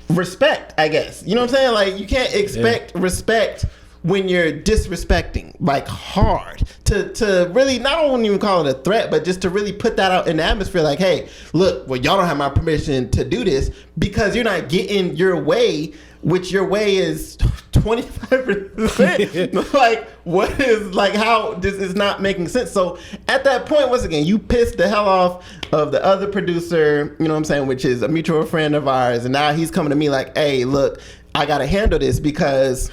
respect, I guess. You know what I'm saying? Like, you can't expect respect when you're disrespecting, like, hard. To really, not only even call it a threat, but just to really put that out in the atmosphere, like, hey, look, well, y'all don't have my permission to do this because you're not getting your way, which your way is 25%. Like, what is, like, how this is not making sense. So at that point, once again, you pissed the hell off of the other producer, you know what I'm saying, which is a mutual friend of ours, and now he's coming to me like, hey, look, I gotta handle this because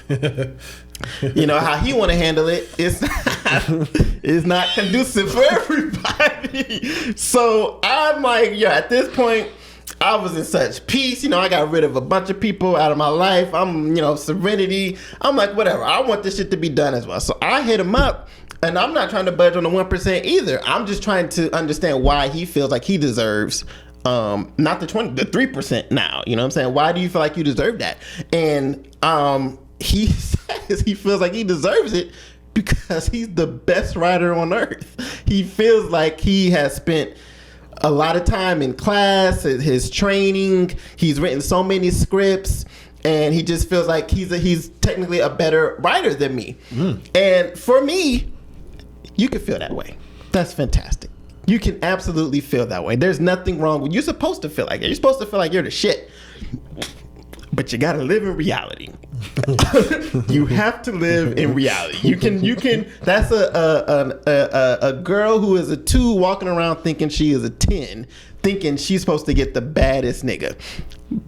you know how he want to handle it. It's not conducive for everybody. So I'm like, yeah, at this point, I was in such peace. You know, I got rid of a bunch of people out of my life. I'm, serenity. I'm like, whatever. I want this shit to be done as well. So I hit him up, and I'm not trying to budge on the 1% either. I'm just trying to understand why he feels like he deserves not the 3% now. You know what I'm saying? Why do you feel like you deserve that? And he says he feels like he deserves it because he's the best writer on earth. He feels like he has spent a lot of time in class, his training. He's written so many scripts. and he just feels like he's technically a better writer than me. And for me, you can feel that way. That's fantastic. You can absolutely feel that way. There's nothing wrong with, you're supposed to feel like it. You're supposed to feel like you're the shit. But you gotta live in reality. You have to live in reality. You can. That's a girl who is a 2 walking around thinking she is a 10, thinking she's supposed to get the baddest nigga.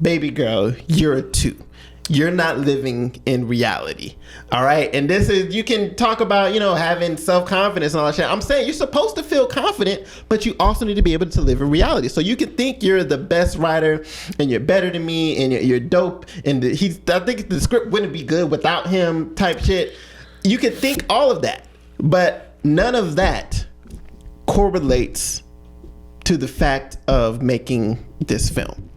Baby girl, you're a 2. You're not living in reality. All right. And this is, you can talk about, having self-confidence and all that shit. I'm saying you're supposed to feel confident, but you also need to be able to live in reality. So you can think you're the best writer and you're better than me and you're dope. And I think the script wouldn't be good without him type shit. You can think all of that, but none of that correlates to the fact of making this film.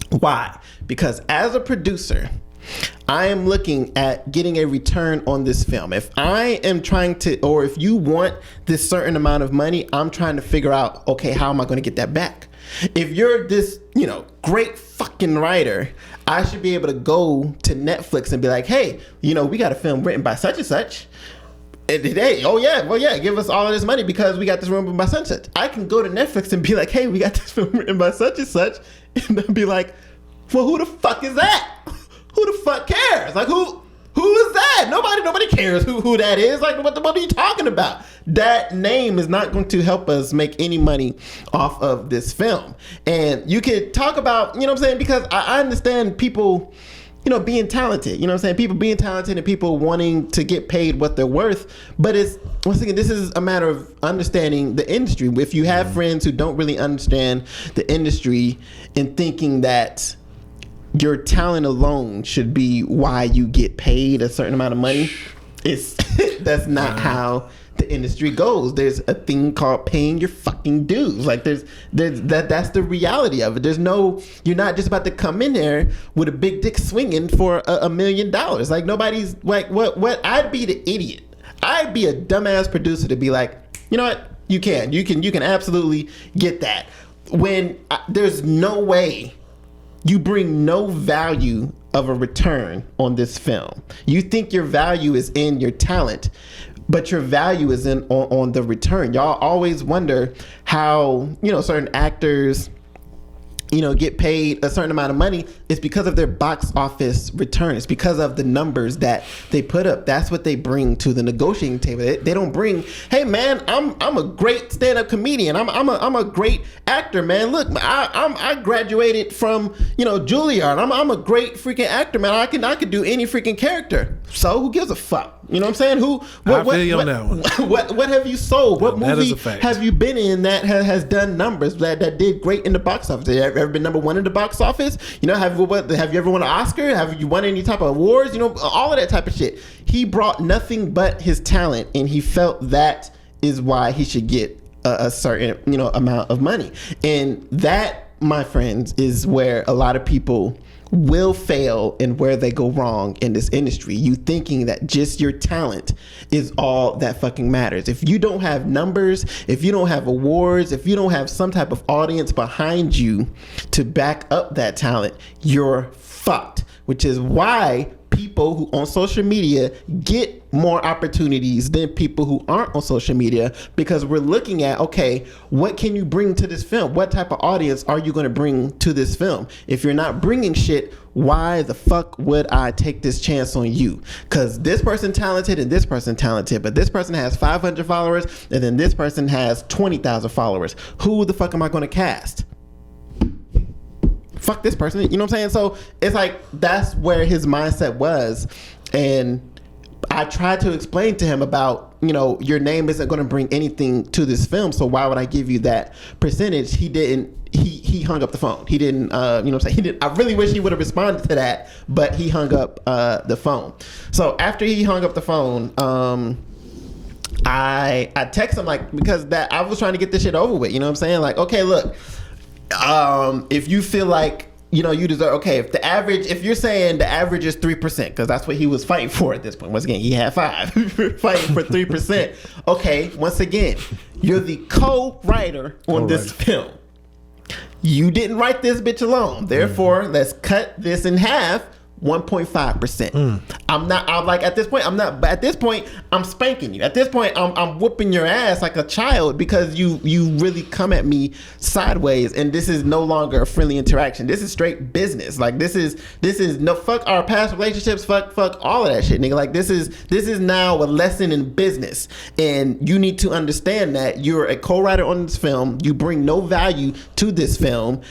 Why? Because as a producer, I am looking at getting a return on this film. If I am trying to, or if you want this certain amount of money, I'm trying to figure out, okay, how am I going to get that back? If you're this, great fucking writer, I should be able to go to Netflix and be like, hey, we got a film written by such and such. And today, give us all of this money because we got this film written by such and such. I can go to Netflix and be like, hey, we got this film written by such and such. And they'll be like, well, who the fuck is that? Who the fuck cares? Like, who is that? Nobody cares who that is. Like, what are you talking about? That name is not going to help us make any money off of this film. And you could talk about, what I'm saying? Because I understand people, being talented. What I'm saying? People being talented and people wanting to get paid what they're worth. But once again, this is a matter of understanding the industry. If you have friends who don't really understand the industry and thinking that your talent alone should be why you get paid a certain amount of money, that's not how the industry goes. There's a thing called paying your fucking dues. Like that's the reality of it. You're not just about to come in there with a big dick swinging for $1 million. Like nobody's like, what I'd be the idiot. I'd be a dumbass producer to be like, you know what? You can absolutely get that. When there's no way, you bring no value of a return on this film. You think your value is in your talent, but your value is on the return. Y'all always wonder how, certain actors, get paid a certain amount of money. It's because of their box office return. It's because of the numbers that they put up. That's what they bring to the negotiating table. They don't bring, hey man, I'm a great stand-up comedian. I'm a great actor, man. Look, I graduated from Juilliard. I'm a great freaking actor, man. I can do any freaking character. So who gives a fuck? You know what I'm saying? I feel you on that one. What have you sold? What that movie is a fact. have you been in that has done numbers that did great in the box office? Have you ever been number 1 in the box office? Have you ever won an Oscar? Have you won any type of awards? All of that type of shit. He brought nothing but his talent, and he felt that is why he should get a certain amount of money. And that, my friends, is where a lot of people will fail and where they go wrong in this industry. You thinking that just your talent is all that fucking matters. If you don't have numbers, if you don't have awards, if you don't have some type of audience behind you to back up that talent, you're fucked. Which is why people who on social media get more opportunities than people who aren't on social media, because we're looking at, okay, what can you bring to this film? What type of audience are you going to bring to this film? If you're not bringing shit, why the fuck would I take this chance on you? Because this person talented and this person talented, but this person has 500 followers and then this person has 20,000 followers. Who the fuck am I going to cast? Fuck this person. You know what I'm saying? So it's like, that's where his mindset was. And I tried to explain to him about, your name isn't going to bring anything to this film. So why would I give you that percentage? He didn't. He hung up the phone. He didn't, what I'm saying? He didn't. I really wish he would have responded to that, but he hung up the phone. So after he hung up the phone, I text him because I was trying to get this shit over with. You know what I'm saying? Like, okay, look, if you feel like you deserve, okay, if you're saying the average is 3%, because that's what he was fighting for at this point. Once again, he had 5 fighting for 3%. Okay, once again, you're the co-writer on this film. You didn't write this bitch alone. Therefore, let's cut this in half. 1.5%. I'm like, at this point, but at this point, I'm spanking you. At this point, I'm whooping your ass like a child because you really come at me sideways, and this is no longer a friendly interaction. This is straight business. Like, this is no, fuck our past relationships, fuck all of that shit, nigga. Like, this is now a lesson in business, and you need to understand that you're a co-writer on this film. You bring no value to this film,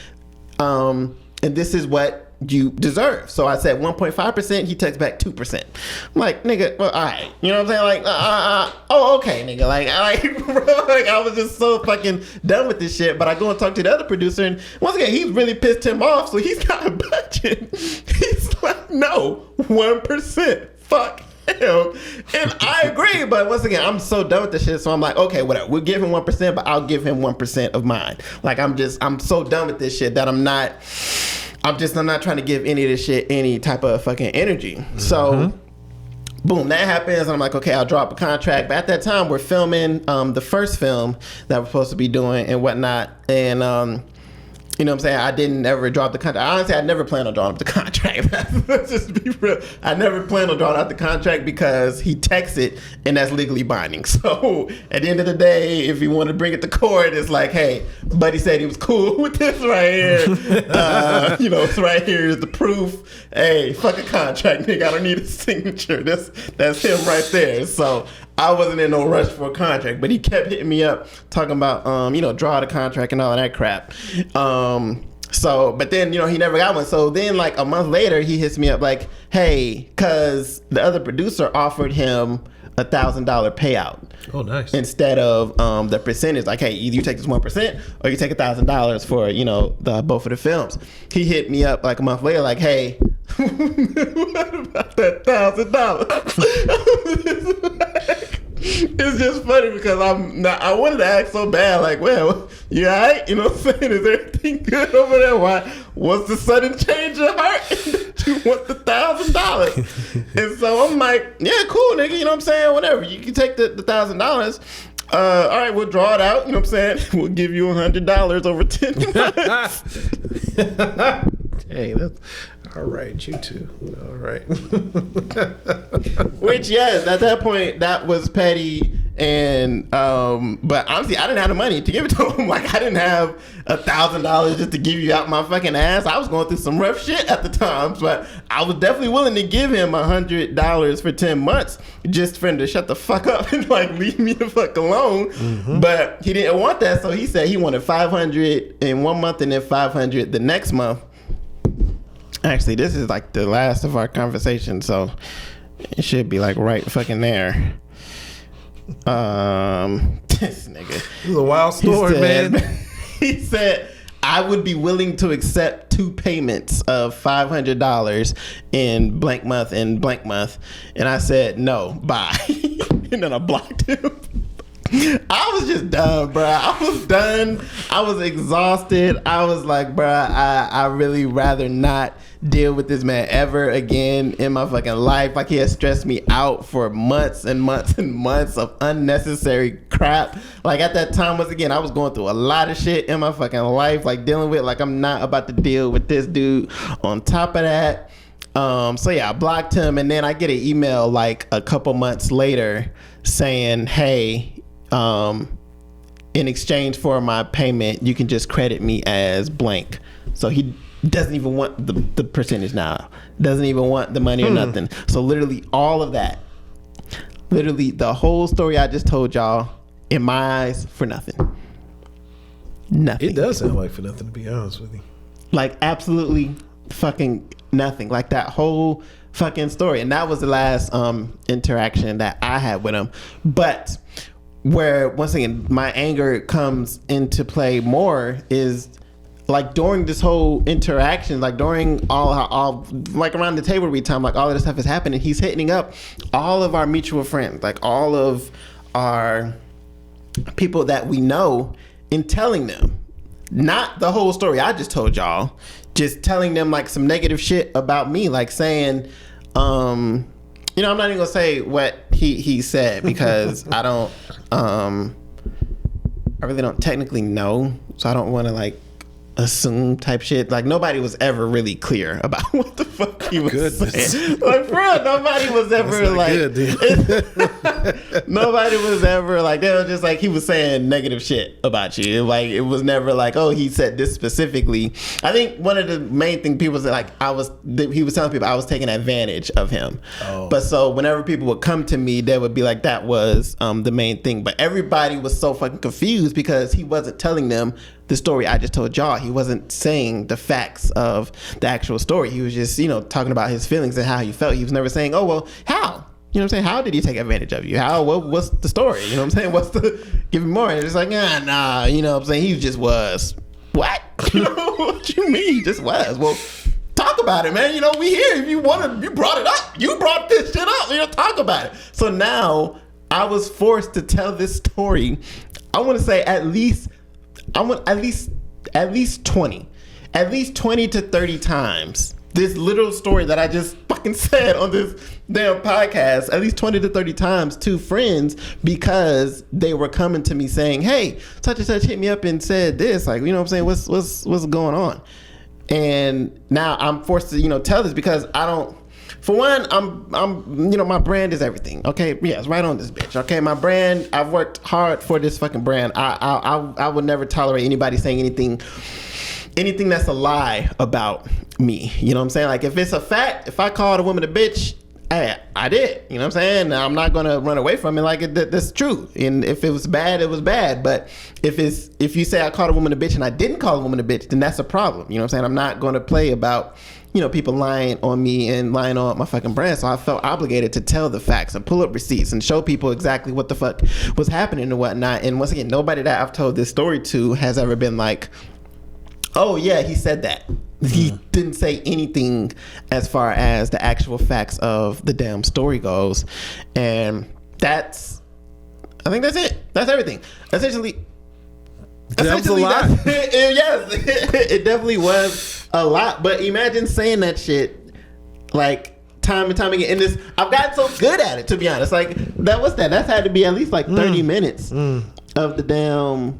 and this is what you deserve. So I said 1.5%. He texts back 2%. I'm like, nigga, well, all right. You know what I'm saying? Like, oh, okay, nigga. Bro, I was just so fucking done with this shit. But I go and talk to the other producer, and once again, he's really pissed him off. So he's got a budget. He's like, no, 1%. Fuck him. And I agree, but once again, I'm so done with this shit. So I'm like, okay, whatever. We'll give him 1%, but I'll give him 1% of mine. Like, I'm so done with this shit that I'm not trying to give any of this shit any type of fucking energy. So, boom, that happens. And I'm like, okay, I'll drop a contract. But at that time, we're filming the first film that we're supposed to be doing and whatnot. And, you know what I'm saying? I didn't ever drop the contract. Honestly, I never planned on drawing up the contract. Let's just be real. I never planned on drawing out the contract because he texted, and that's legally binding. So at the end of the day, if he wanted to bring it to court, it's like, hey, buddy said he was cool with this right here. You know, it's right here is the proof. Hey, fuck a contract, nigga. I don't need a signature. That's him right there. So I wasn't in no rush for a contract, but he kept hitting me up talking about, you know, draw the contract and all of that crap. So, but then, you know, he never got one. So then like a month later, he hits me up like, hey, cause the other producer offered him $1,000 payout. Oh, nice. Instead of the percentage. Like, hey, either you take this 1% or you take $1,000 for, you know, both of the films. He hit me up like a month later, like, hey, what about that $1,000? It's just funny because I wanted to ask so bad, like, well, you all right? You know what I'm saying? Is everything good over there? What's the sudden change of heart that you want the $1,000? And so I'm like, yeah, cool, nigga. You know what I'm saying? Whatever. You can take the $1,000. All right, we'll draw it out. You know what I'm saying? We'll give you $100 over 10 months. Hey, that's all right. You too. All right. Which, yes, at that point, that was petty. And but honestly, I didn't have the money to give it to him. Like, I didn't have $1,000 just to give you out my fucking ass. I was going through some rough shit at the time, but I was definitely willing to give him $100 for 10 months just for him to shut the fuck up and like leave me the fuck alone. But he didn't want that, so he said he wanted $500 in 1 month and then $500 the next month. Actually, this is like the last of our conversation, so it should be like right fucking there. This nigga. This is a wild story, man. He said, I would be willing to accept 2 payments of $500 in blank month and blank month. And I said, no, bye. And then I blocked him. I was just done, bro. I was done. I was exhausted. I was like, bro, I really rather not deal with this man ever again in my fucking life. Like, he has stressed me out for months and months and months of unnecessary crap. Like, at that time, once again, I was going through a lot of shit in my fucking life, like dealing with, like, I'm not about to deal with this dude on top of that. So yeah, I blocked him, and then I get an email like a couple months later saying, hey, in exchange for my payment, you can just credit me as blank. So he doesn't even want the percentage now. Doesn't even want the money or nothing. So literally all of that, literally the whole story I just told y'all, in my eyes, for nothing. Nothing. It does sound like for nothing, to be honest with you. Like, absolutely fucking nothing. Like, that whole fucking story. And that was the last interaction that I had with him. But where, once again, my anger comes into play more is like during this whole interaction, like during all like around the table every time, like all of this stuff is happening, he's hitting up all of our mutual friends, like all of our people that we know, and telling them not the whole story I just told y'all, just telling them like some negative shit about me, like saying, you know, I'm not even gonna say what he said because I don't I really don't technically know, so I don't want to like assume type shit. Like nobody was ever really clear about what the fuck he was saying. Like for real, nobody was ever like nobody was ever like, they were just like, he was saying negative shit about you. Like it was never like, oh, he said this specifically. I think one of the main thing people said, like he was telling people I was taking advantage of him. But so whenever people would come to me, they would be like, that was the main thing. But everybody was so fucking confused because he wasn't telling them the story I just told y'all. He wasn't saying the facts of the actual story. He was just, talking about his feelings and how he felt. He was never saying, oh, well, how? You know what I'm saying? How did he take advantage of you? What's the story? You know what I'm saying? Give me more. And it's like, nah, you know what I'm saying? He just was. What? What you mean he just was? Well, talk about it, man. We here. If you brought it up. You brought this shit up. Talk about it. So now I was forced to tell this story. I want to say at least 20 to 30 times. This little story that I just fucking said on this damn podcast, at least 20 to 30 times to friends, because they were coming to me saying, hey, such and such hit me up and said this, like, you know what I'm saying? What's going on? And now I'm forced to, tell this because I don't, for one, I'm my brand is everything. Okay. Yeah, it's right on this bitch. Okay. My brand, I've worked hard for this fucking brand. I would never tolerate anybody saying anything that's a lie about me. You know what I'm saying? Like if it's a fact, if I called a woman a bitch, I did. You know what I'm saying? I'm not gonna run away from it. Like that's true. And if it was bad, it was bad. But if you say I called a woman a bitch and I didn't call a woman a bitch, then that's a problem. You know what I'm saying? I'm not gonna play about people lying on me and lying on my fucking brand. So I felt obligated to tell the facts and pull up receipts and show people exactly what the fuck was happening and whatnot. And once again, nobody that I've told this story to has ever been like, oh yeah, he said that. He didn't say anything as far as the actual facts of the damn story goes. And I think that's it. That's everything. Essentially, that's a lot. Yes, it definitely was a lot. But imagine saying that shit like time and time again. And I've gotten so good at it, to be honest. Like that had to be at least like 30 minutes of the damn.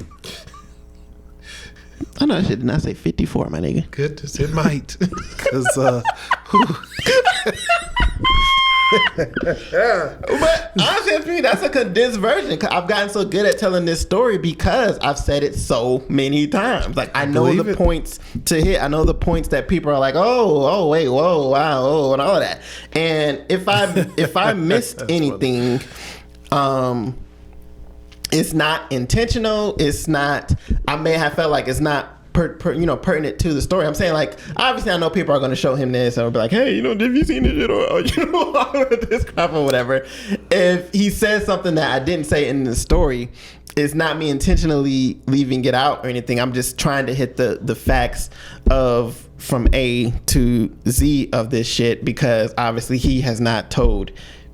I know I should not say 54, my nigga. Goodness, it might. Because, but honestly, for me, that's a condensed version. I've gotten so good at telling this story because I've said it so many times. Like I know the points to hit. I know the points that people are like, oh, wait, whoa, wow, oh, and all of that. And if I missed anything, it's not intentional. It's not. I may have felt like it's not pertinent to the story. I'm saying, like, obviously I know people are going to show him this and be like, hey, have you seen this shit or this crap or whatever. If he says something that I didn't say in the story, it's not me intentionally leaving it out or anything. I'm just trying to hit the facts of from A to Z of this shit, because obviously he has not told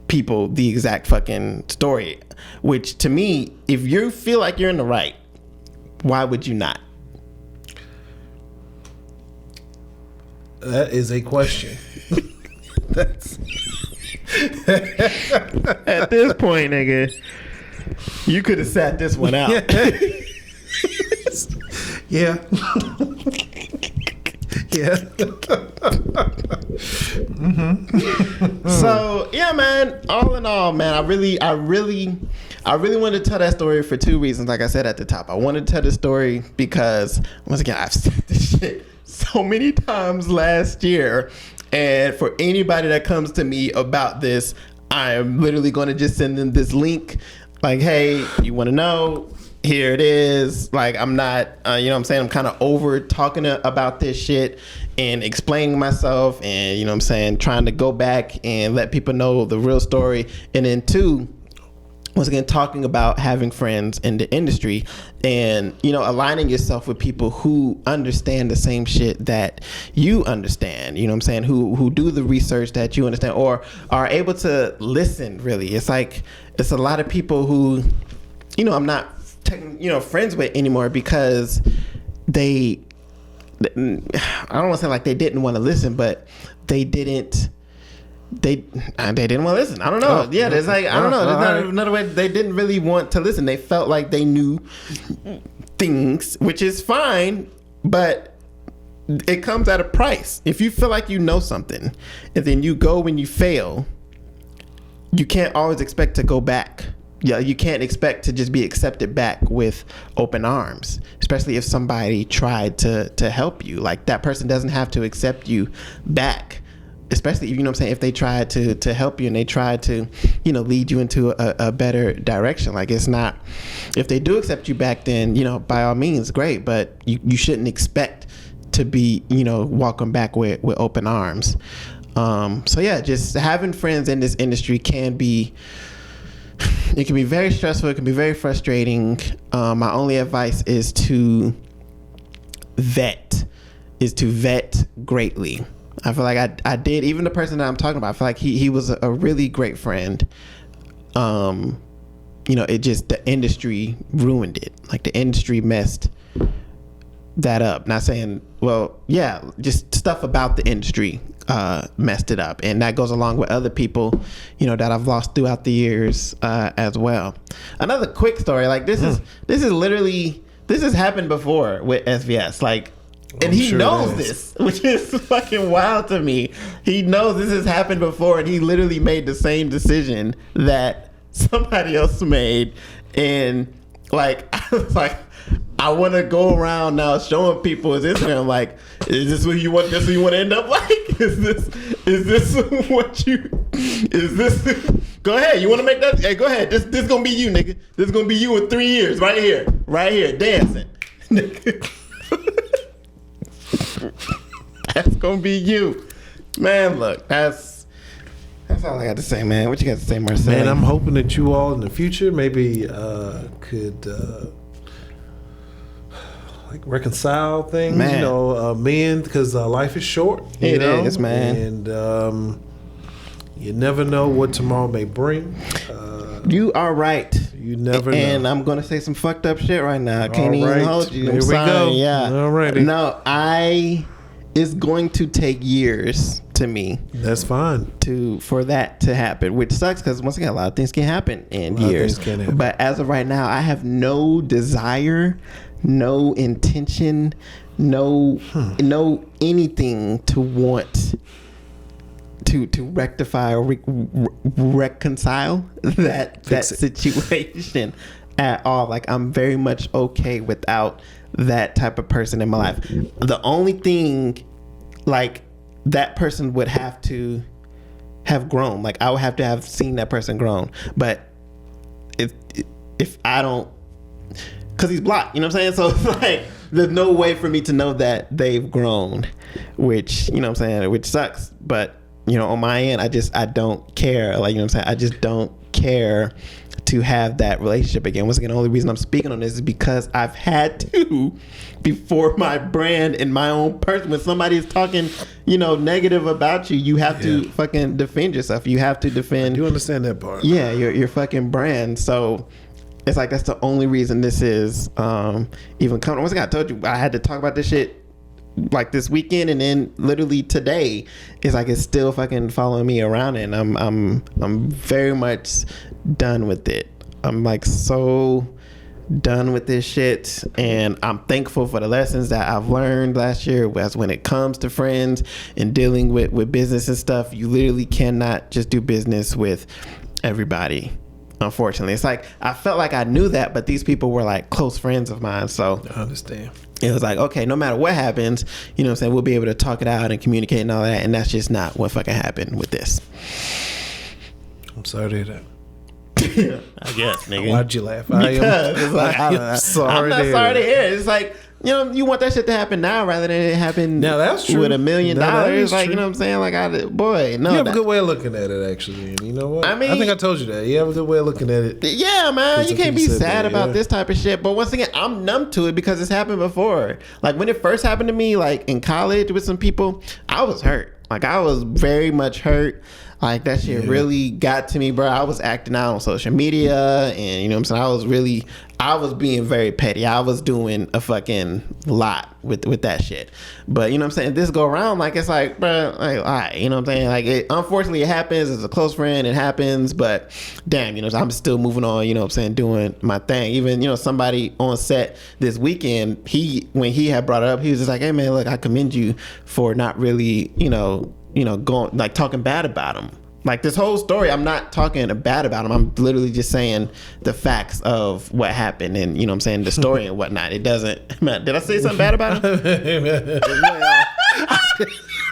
people the exact fucking story, which to me, if you feel like you're in the right, why would you not? That is a question. That's at this point, nigga, you could have sat this one out. Yeah. Yeah. So yeah, man, all in all, man, I really wanted to tell that story for two reasons. Like I said at the top, I wanted to tell the story because, once again, I've said this shit so many times last year, and for anybody that comes to me about this, I'm literally going to just send them this link like, hey, you want to know, here it is. Like, I'm not, you know what I'm saying, I'm kind of over talking about this shit and explaining myself and, you know what I'm saying, trying to go back and let people know the real story. And then two, once again, talking about having friends in the industry and, aligning yourself with people who understand the same shit that you understand, you know what I'm saying, who do the research that you understand or are able to listen, really. It's like, it's a lot of people who, I'm not friends with anymore because I don't want to say like they didn't want to listen, but they didn't want to listen. I don't know. Yeah, there's like, I don't know. There's not another way. They didn't really want to listen. They felt like they knew things, which is fine, but it comes at a price. If you feel like you know something and then you go when you fail, you can't always expect to go back. Yeah, you can't expect to just be accepted back with open arms, especially if somebody tried to help you. Like, that person doesn't have to accept you back, especially, you know what I'm saying, if they tried to help you and they tried to, you know, lead you into a better direction. Like, it's not, if they do accept you back, then, you know, by all means, great, but you shouldn't expect to be, you know, welcome back with open arms. So yeah, just having friends in this industry can be very stressful. It can be very frustrating. My only advice is to vet greatly. I feel like I did, even the person that I'm talking about, I feel like he was a really great friend. You know, it just, the industry ruined it. Like, the industry messed that up. Not saying, well, yeah, just stuff about the industry messed it up, and that goes along with other people, you know, that I've lost throughout the years as well. Another quick story, like, this is literally, this has happened before with SVS, like, and he knows this, which is fucking wild to me. He knows this has happened before, and he literally made the same decision that somebody else made. And like, I was like, I want to go around now showing people his Instagram, like, is this what you want? This what you want to end up like? Is this what you? Is this? Go ahead. You want to make that? Hey, go ahead. This gonna be you, nigga. This gonna be you in 3 years, right here, dancing. That's gonna be you, man. Look, that's all I got to say, man. What you got to say, Marcel? Man, I'm hoping that you all in the future maybe could like reconcile things, man. You know, men, because life is short. It is, man, and you never know what tomorrow may bring. You are right. You never know. And I'm gonna say some fucked up shit right now. I can't even hold you. Here we go. Yeah. Alrighty. No, it's going to take years to me. That's fine. For that to happen, which sucks because once again, a lot of things can happen in years. But as of right now, I have no desire, no intention, no anything to want to rectify or reconcile that situation at all. Like, I'm very much okay without that type of person in my life. The only thing, like, that person would have to have grown. Like, I would have to have seen that person grown. But if I don't, because he's blocked, you know what I'm saying? So it's like, there's no way for me to know that they've grown, which, you know what I'm saying, which sucks. But, you know, on my end, I don't care. Like, you know what I'm saying? I just don't care to have that relationship again. Once again, the only reason I'm speaking on this is because I've had to before my brand and my own person. When somebody is talking, you know, negative about you, you have to fucking defend yourself. You have to defend. You understand that part? Yeah, your fucking brand. So it's like, that's the only reason this is even coming. Once again, I told you I had to talk about this shit like this weekend, and then literally today, it's like it's still fucking following me around, and I'm very much done with it. I'm like so done with this shit, and I'm thankful for the lessons that I've learned last year. As when it comes to friends and dealing with business and stuff, you literally cannot just do business with everybody. Unfortunately, it's like I felt like I knew that, but these people were like close friends of mine. So I understand. It was like, okay, no matter what happens, you know what I'm saying, we'll be able to talk it out and communicate and all that. And that's just not what fucking happened with this. I'm sorry to hear that. I guess, nigga. Why'd you laugh? Because it's like, I'm not sorry to hear it. It's like, you know, you want that shit to happen now rather than it happen now, that's true. With $1 million. Like, true. You know what I'm saying? Like, no. You have a good way of looking at it, actually. And you know what? I mean, I think I told you that. You have a good way of looking at it. Yeah, man. You can't be sad about this type of shit. But once again, I'm numb to it because it's happened before. Like, when it first happened to me, like in college with some people, I was hurt. Like, I was very much hurt. Like that shit really got to me, bro. I was acting out on social media, and you know what I'm saying, I was being very petty. I was doing a fucking lot with that shit. But you know what I'm saying, this go around, like it's like, bro, like, all right, you know what I'm saying, like unfortunately it happens. As a close friend, it happens, but damn, you know, I'm still moving on, you know what I'm saying, doing my thing. Even, you know, somebody on set this weekend, when he had brought it up, he was just like, hey man, look, I commend you for not really, you know, going like talking bad about him. Like this whole story, I'm not talking bad about him. I'm literally just saying the facts of what happened, and you know what I'm saying, the story and whatnot. It doesn't, man, did I say something bad about him?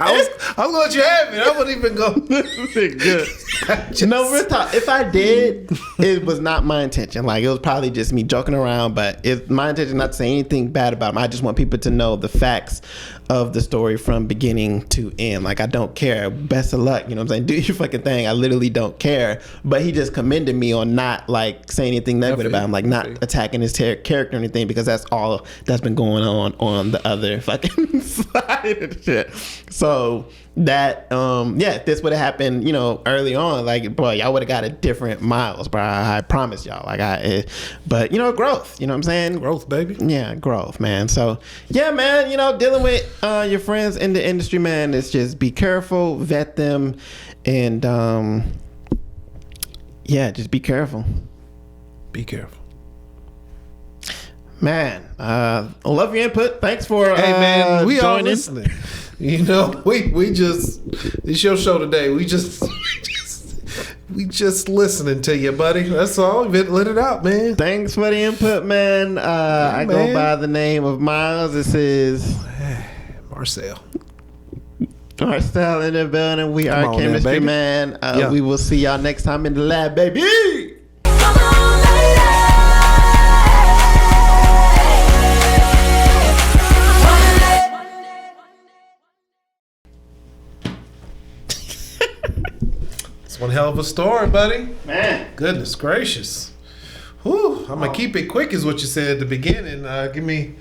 I was gonna let you have it. I wouldn't even go. Good. No, real talk. If I did, it was not my intention. Like it was probably just me joking around. But it's my intention not to say anything bad about him. I just want people to know the facts of the story from beginning to end. Like I don't care. Best of luck. You know what I'm saying? Do your fucking thing. I literally don't care. But he just commended me on not like saying anything negative about him, like not attacking his character or anything, because that's all that's been going on the other fucking side of the shit. So that if this would have happened, you know, early on, like, boy, y'all would have got a different Miles, bro. I promise y'all. Like but you know, growth, you know what I'm saying? Growth, baby. Yeah, growth, man. So yeah, man, you know, dealing with your friends in the industry, man, it's just be careful, vet them, and just be careful. Be careful. Man, I love your input. Thanks for hey man, we all joining. Listening. You know, we just, it's your show today. We just listening to you, buddy. That's all. Let it out, man. Thanks for the input, man. I go by the name of Miles. This is Marcel in the building. We are Chemistry, man. We will see y'all next time in the lab, baby. It's one hell of a story, buddy. Man. Goodness gracious. Whew, I'm going to keep it quick is what you said at the beginning. Give me